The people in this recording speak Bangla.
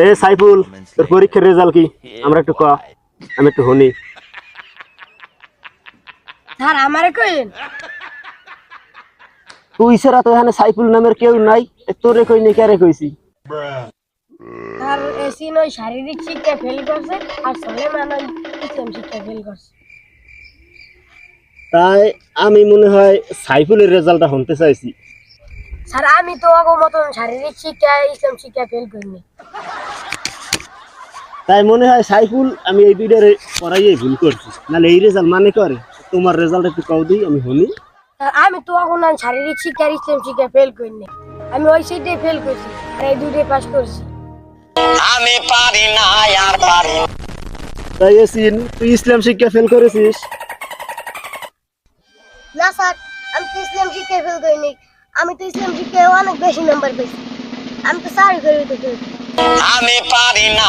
এ সাইফুল, তোর পরীক্ষার রেজাল্ট কি? আমরা একটু ক, আমি একটু শুনি। স্যার আমারে কইলেন তুই ছাড়া তো এখানে সাইফুল নামের কেউ নাই, তোরে কই নি, কারে কইছি? স্যার এসি নয় শারীরিক শিক্ষা ফেল করছে আর সলেমান ওই ইসলাম শিক্ষা ফেল করছে। তাই আমি মনে হয় সাইফুলের রেজাল্টটা শুনতে চাইছি। স্যার আমি তো অগো মতন শারীরিক শিক্ষা ইসলাম শিক্ষা ফেল করিনি। তাই মনে হয় সাইফুল আমি এই দুইটারে পড়াইয়ে ভুল করছি, নাহলে এই রেজাল্ট মানে করে। তোমার রেজাল্ট একটু কও দিই, আমি শুনি। স্যার আমি তো এখন আর শারীরিক শিক্ষা আর ইসলাম শিক্ষা ফেল করিনি, আমি ওই সাইডে ফেল করছি আর এই দুইটাই পাস করছি। আমি পারি না আর পারি না। তাই এসিন, তুই ইসলাম শিক্ষা ফেল করেছিস? না স্যার, আমি তো ইসলাম শিক্ষা ফেল করিনি, আমি তো ইসলাম শিক্ষায় অনেক বেশি নাম্বার পেয়েছি, আমি তো স্যার করে তো ফেল। আমি পারি না